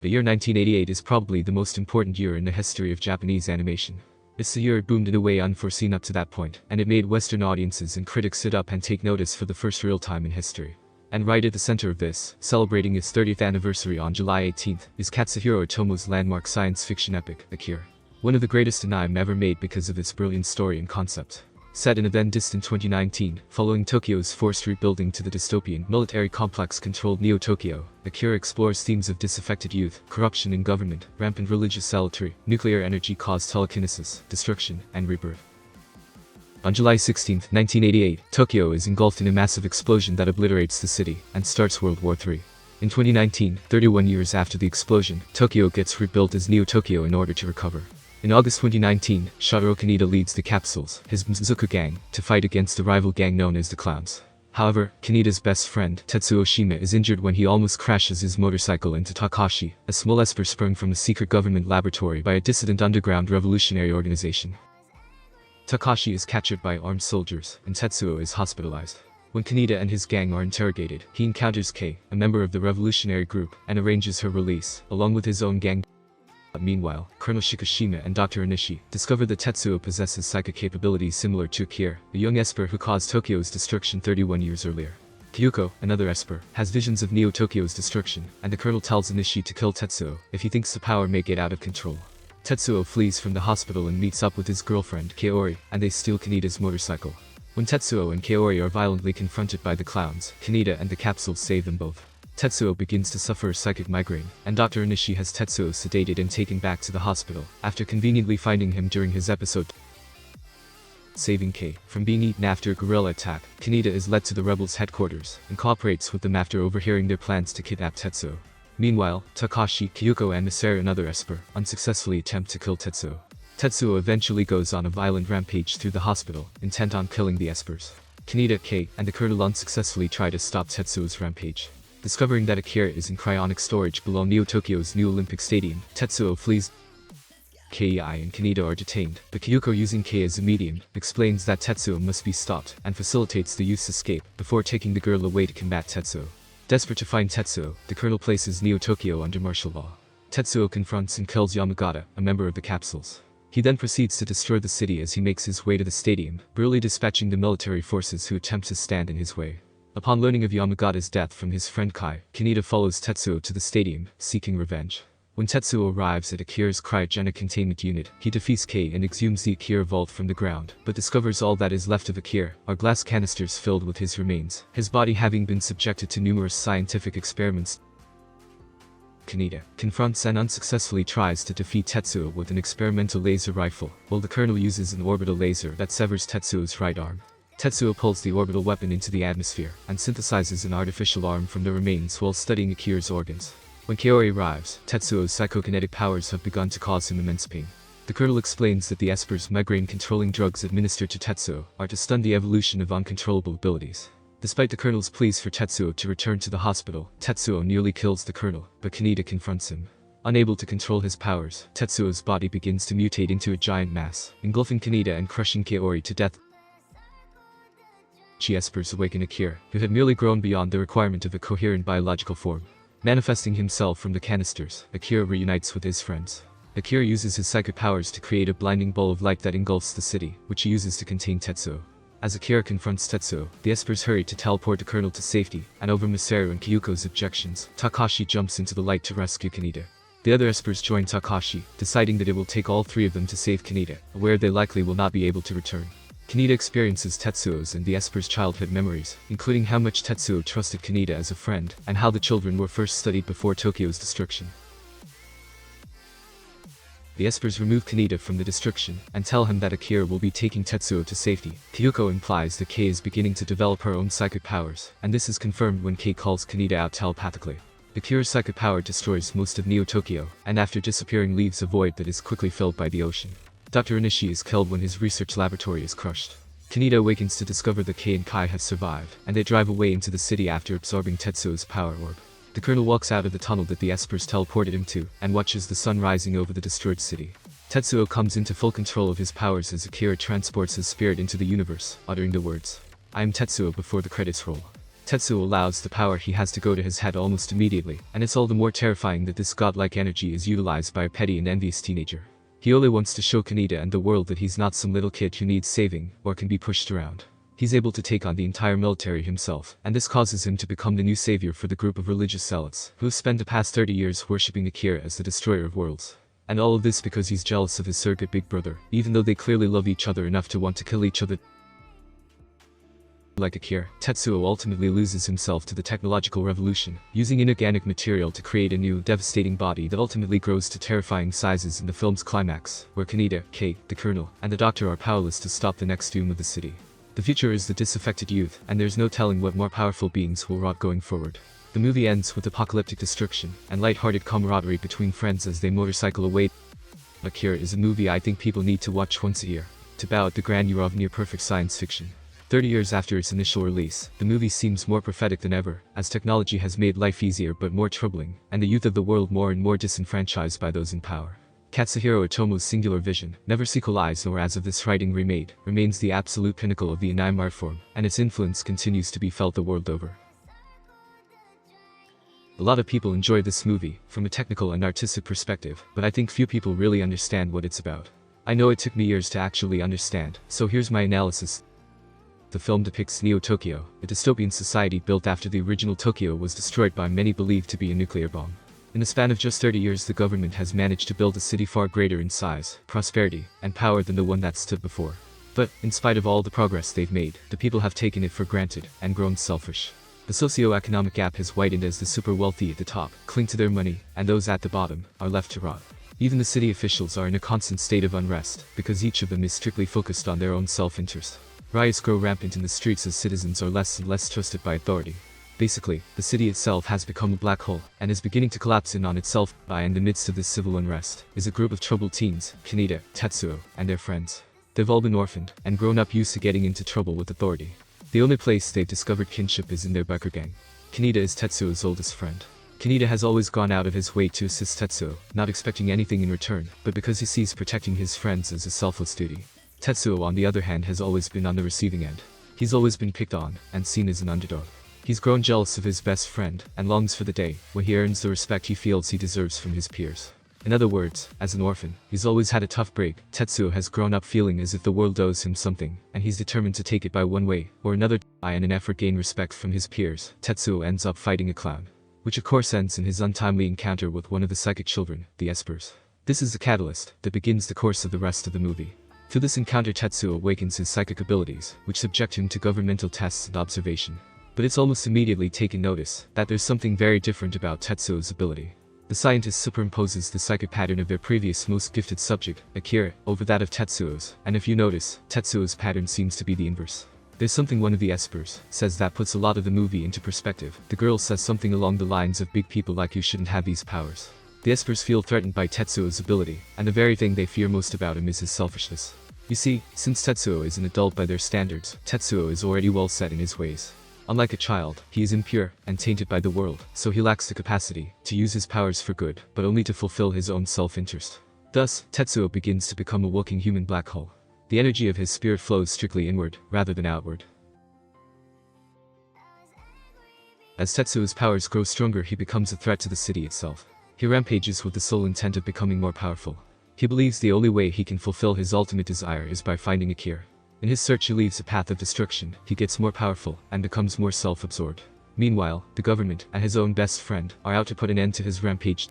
The year 1988 is probably the most important year in the history of Japanese animation. It's the year it boomed in a way unforeseen up to that point, and it made Western audiences and critics sit up and take notice for the first real time in history. And right at the center of this, celebrating its 30th anniversary on July 18th, is Katsuhiro Otomo's landmark science fiction epic, Akira. One of the greatest anime ever made because of its brilliant story and concept. Set in a then-distant 2019, following Tokyo's forced rebuilding to the dystopian, military complex-controlled Neo-Tokyo, Akira explores themes of disaffected youth, corruption in government, rampant religious zealotry, nuclear energy-caused telekinesis, destruction, and rebirth. On July 16, 1988, Tokyo is engulfed in a massive explosion that obliterates the city, and starts World War III. In 2019, 31 years after the explosion, Tokyo gets rebuilt as Neo-Tokyo in order to recover. In August 2019, Shotaro Kaneda leads the Capsules, his Mzuku gang, to fight against the rival gang known as the Clowns. However, Kaneda's best friend, Tetsuo Shima, is injured when he almost crashes his motorcycle into Takashi, a small esper sprung from a secret government laboratory by a dissident underground revolutionary organization. Takashi is captured by armed soldiers, and Tetsuo is hospitalized. When Kaneda and his gang are interrogated, he encounters Kei, a member of the revolutionary group, and arranges her release, along with his own gang. Meanwhile, Colonel Shikishima and Dr. Onishi discover that Tetsuo possesses psychic capabilities similar to Akira, a young esper who caused Tokyo's destruction 31 years earlier. Kyuko, another esper, has visions of Neo-Tokyo's destruction, and the colonel tells Onishi to kill Tetsuo if he thinks the power may get out of control. Tetsuo flees from the hospital and meets up with his girlfriend, Kaori, and they steal Kaneda's motorcycle. When Tetsuo and Kaori are violently confronted by the Clowns, Kaneda and the Capsules save them both. Tetsuo begins to suffer a psychic migraine, and Dr. Onishi has Tetsuo sedated and taken back to the hospital, after conveniently finding him during his episode saving Kei from being eaten after a guerrilla attack. Kaneda is led to the rebels' headquarters, and cooperates with them after overhearing their plans to kidnap Tetsuo. Meanwhile, Takashi, Kyuko and Masaru, another esper, unsuccessfully attempt to kill Tetsuo. Tetsuo eventually goes on a violent rampage through the hospital, intent on killing the espers. Kaneda, Kei, and the colonel unsuccessfully try to stop Tetsuo's rampage. Discovering that Akira is in cryonic storage below Neo-Tokyo's new Olympic Stadium, Tetsuo flees. Kei and Kaneda are detained, but Kyuko, using Kei as a medium, explains that Tetsuo must be stopped, and facilitates the youth's escape, before taking the girl away to combat Tetsuo. Desperate to find Tetsuo, the colonel places Neo-Tokyo under martial law. Tetsuo confronts and kills Yamagata, a member of the Capsules. He then proceeds to destroy the city as he makes his way to the stadium, brutally dispatching the military forces who attempt to stand in his way. Upon learning of Yamagata's death from his friend Kai, Kaneda follows Tetsuo to the stadium, seeking revenge. When Tetsuo arrives at Akira's cryogenic containment unit, he defeats Kei and exhumes the Akira vault from the ground, but discovers all that is left of Akira are glass canisters filled with his remains, his body having been subjected to numerous scientific experiments. Kaneda confronts and unsuccessfully tries to defeat Tetsuo with an experimental laser rifle, while the colonel uses an orbital laser that severs Tetsuo's right arm. Tetsuo pulls the orbital weapon into the atmosphere, and synthesizes an artificial arm from the remains while studying Akira's organs. When Kaori arrives, Tetsuo's psychokinetic powers have begun to cause him immense pain. The colonel explains that the esper's migraine-controlling drugs administered to Tetsuo are to stun the evolution of uncontrollable abilities. Despite the colonel's pleas for Tetsuo to return to the hospital, Tetsuo nearly kills the colonel, but Kaneda confronts him. Unable to control his powers, Tetsuo's body begins to mutate into a giant mass, engulfing Kaneda and crushing Kaori to death. Espers awaken Akira, who had merely grown beyond the requirement of a coherent biological form. Manifesting himself from the canisters, Akira reunites with his friends. Akira uses his psychic powers to create a blinding ball of light that engulfs the city, which he uses to contain Tetsuo. As Akira confronts Tetsuo, the espers hurry to teleport the colonel to safety, and over Masaru and Kyuko's objections, Takashi jumps into the light to rescue Kaneda. The other espers join Takashi, deciding that it will take all three of them to save Kaneda, aware they likely will not be able to return. Kaneda experiences Tetsuo's and the espers' childhood memories, including how much Tetsuo trusted Kaneda as a friend, and how the children were first studied before Tokyo's destruction. The espers remove Kaneda from the destruction, and tell him that Akira will be taking Tetsuo to safety. Kyuko implies that Kei is beginning to develop her own psychic powers, and this is confirmed when Kei calls Kaneda out telepathically. Akira's psychic power destroys most of Neo-Tokyo, and after disappearing leaves a void that is quickly filled by the ocean. Dr. Onishi is killed when his research laboratory is crushed. Kaneda awakens to discover that Kei and Kai have survived, and they drive away into the city after absorbing Tetsuo's power orb. The colonel walks out of the tunnel that the espers teleported him to, and watches the sun rising over the destroyed city. Tetsuo comes into full control of his powers as Akira transports his spirit into the universe, uttering the words, "I am Tetsuo" before the credits roll. Tetsuo allows the power he has to go to his head almost immediately, and it's all the more terrifying that this godlike energy is utilized by a petty and envious teenager. He only wants to show Kaneda and the world that he's not some little kid who needs saving, or can be pushed around. He's able to take on the entire military himself, and this causes him to become the new savior for the group of religious zealots, who have spent the past 30 years worshipping Akira as the destroyer of worlds. And all of this because he's jealous of his surrogate big brother, even though they clearly love each other enough to want to kill each other. Like Akira, Tetsuo ultimately loses himself to the technological revolution, using inorganic material to create a new, devastating body that ultimately grows to terrifying sizes in the film's climax, where Kaneda, Kei, the Colonel, and the Doctor are powerless to stop the next doom of the city. The future is the disaffected youth, and there's no telling what more powerful beings will rot going forward. The movie ends with apocalyptic destruction, and light-hearted camaraderie between friends as they motorcycle away. Akira is a movie I think people need to watch once a year, to bow at the grandeur of near-perfect science fiction. 30 years after its initial release, the movie seems more prophetic than ever, as technology has made life easier but more troubling, and the youth of the world more and more disenfranchised by those in power. Katsuhiro Otomo's singular vision, never sequelized nor as of this writing remade, remains the absolute pinnacle of the anime art form, and its influence continues to be felt the world over. A lot of people enjoy this movie, from a technical and artistic perspective, but I think few people really understand what it's about. I know it took me years to actually understand, so here's my analysis. The film depicts Neo-Tokyo, a dystopian society built after the original Tokyo was destroyed by many believed to be a nuclear bomb. In the span of just 30 years, the government has managed to build a city far greater in size, prosperity, and power than the one that stood before. But, in spite of all the progress they've made, the people have taken it for granted, and grown selfish. The socio-economic gap has widened as the super wealthy at the top cling to their money, and those at the bottom are left to rot. Even the city officials are in a constant state of unrest, because each of them is strictly focused on their own self-interest. Riots grow rampant in the streets as citizens are less and less trusted by authority. Basically, the city itself has become a black hole, and is beginning to collapse in on itself. In the midst of this civil unrest, is a group of troubled teens, Kaneda, Tetsuo, and their friends. They've all been orphaned, and grown up used to getting into trouble with authority. The only place they've discovered kinship is in their biker gang. Kaneda is Tetsuo's oldest friend. Kaneda has always gone out of his way to assist Tetsuo, not expecting anything in return, but because he sees protecting his friends as a selfless duty. Tetsuo, on the other hand, has always been on the receiving end. He's always been picked on, and seen as an underdog. He's grown jealous of his best friend, and longs for the day when he earns the respect he feels he deserves from his peers. In other words, as an orphan, he's always had a tough break. Tetsuo has grown up feeling as if the world owes him something, and he's determined to take it by one way or another. In an effort to gain respect from his peers, Tetsuo ends up fighting a clown, which of course ends in his untimely encounter with one of the psychic children, the Espers. This is the catalyst that begins the course of the rest of the movie. Through this encounter, Tetsuo awakens his psychic abilities, which subject him to governmental tests and observation. But it's almost immediately taken notice that there's something very different about Tetsuo's ability. The scientist superimposes the psychic pattern of their previous most gifted subject, Akira, over that of Tetsuo's, and if you notice, Tetsuo's pattern seems to be the inverse. There's something one of the Espers says that puts a lot of the movie into perspective. The girl says something along the lines of, "Big people like you shouldn't have these powers." The Espers feel threatened by Tetsuo's ability, and the very thing they fear most about him is his selfishness. You see, since Tetsuo is an adult by their standards, Tetsuo is already well set in his ways. Unlike a child, he is impure and tainted by the world, so he lacks the capacity to use his powers for good, but only to fulfill his own self-interest. Thus, Tetsuo begins to become a walking human black hole. The energy of his spirit flows strictly inward, rather than outward. As Tetsuo's powers grow stronger, he becomes a threat to the city itself. He rampages with the sole intent of becoming more powerful. He believes the only way he can fulfill his ultimate desire is by finding Akira. In his search, he leaves a path of destruction. He gets more powerful and becomes more self-absorbed. Meanwhile, the government and his own best friend are out to put an end to his rampage.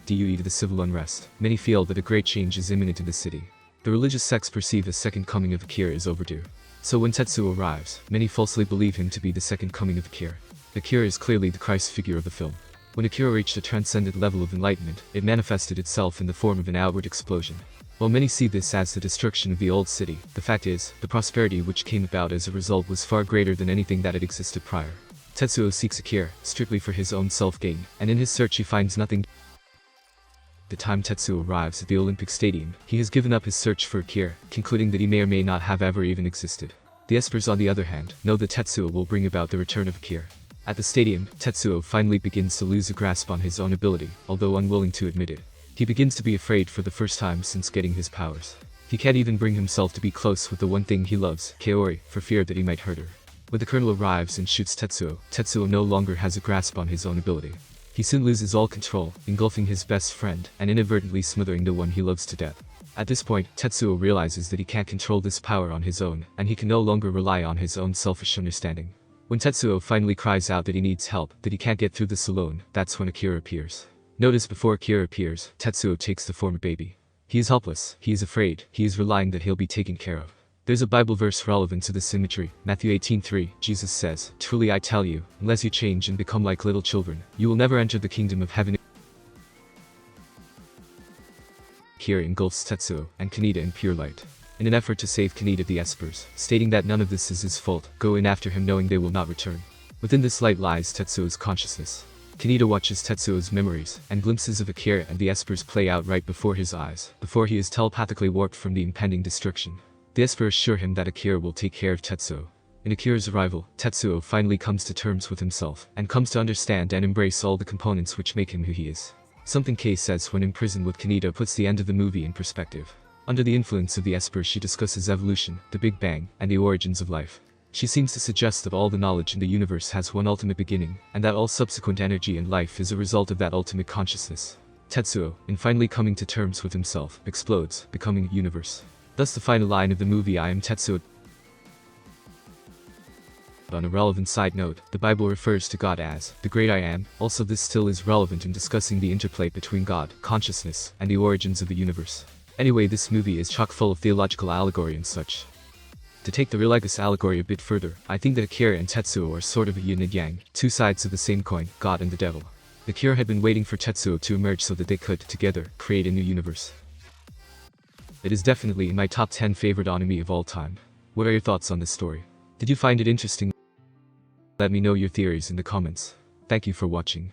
Due to the civil unrest, many feel that a great change is imminent in the city. The religious sects perceive the second coming of Akira is overdue. So when Tetsuo arrives, many falsely believe him to be the second coming of Akira. Akira is clearly the Christ figure of the film. When Akira reached a transcendent level of enlightenment, it manifested itself in the form of an outward explosion. While many see this as the destruction of the old city, the fact is, the prosperity which came about as a result was far greater than anything that had existed prior. Tetsuo seeks Akira, strictly for his own self-gain, and in his search he finds nothing. The time Tetsuo arrives at the Olympic Stadium, he has given up his search for Akira, concluding that he may or may not have ever even existed. The Espers, on the other hand, know that Tetsuo will bring about the return of Akira. At the stadium, Tetsuo finally begins to lose a grasp on his own ability, although unwilling to admit it. He begins to be afraid for the first time since getting his powers. He can't even bring himself to be close with the one thing he loves, Kaori, for fear that he might hurt her. When the colonel arrives and shoots Tetsuo, Tetsuo no longer has a grasp on his own ability. He soon loses all control, engulfing his best friend and inadvertently smothering the one he loves to death. At this point, Tetsuo realizes that he can't control this power on his own, and he can no longer rely on his own selfish understanding. When Tetsuo finally cries out that he needs help, that he can't get through this alone, that's when Akira appears. Notice before Akira appears, Tetsuo takes the form of baby. He is helpless, he is afraid, he is relying that he'll be taken care of. There's a Bible verse relevant to this symmetry, Matthew 18:3, Jesus says, "Truly I tell you, unless you change and become like little children, you will never enter the kingdom of heaven." Akira engulfs Tetsuo and Kaneda in pure light. In an effort to save Kaneda, the Espers, stating that none of this is his fault, go in after him knowing they will not return. Within this light lies Tetsuo's consciousness. Kaneda watches Tetsuo's memories, and glimpses of Akira and the Espers play out right before his eyes, before he is telepathically warped from the impending destruction. The Esper assure him that Akira will take care of Tetsuo. In Akira's arrival, Tetsuo finally comes to terms with himself, and comes to understand and embrace all the components which make him who he is. Something Kei says when in prison with Kaneda puts the end of the movie in perspective. Under the influence of the Esper, she discusses evolution, the Big Bang, and the origins of life. She seems to suggest that all the knowledge in the universe has one ultimate beginning, and that all subsequent energy and life is a result of that ultimate consciousness. Tetsuo, in finally coming to terms with himself, explodes, becoming a universe. Thus the final line of the movie, "I am Tetsuo." On a relevant side note, the Bible refers to God as the Great I Am. Also, this still is relevant in discussing the interplay between God, consciousness, and the origins of the universe. Anyway, this movie is chock full of theological allegory and such. To take the religious allegory a bit further, I think that Akira and Tetsuo are sort of a yin and yang, two sides of the same coin, God and the devil. Akira had been waiting for Tetsuo to emerge so that they could, together, create a new universe. It is definitely in my top 10 favorite anime of all time. What are your thoughts on this story? Did you find it interesting? Let me know your theories in the comments. Thank you for watching.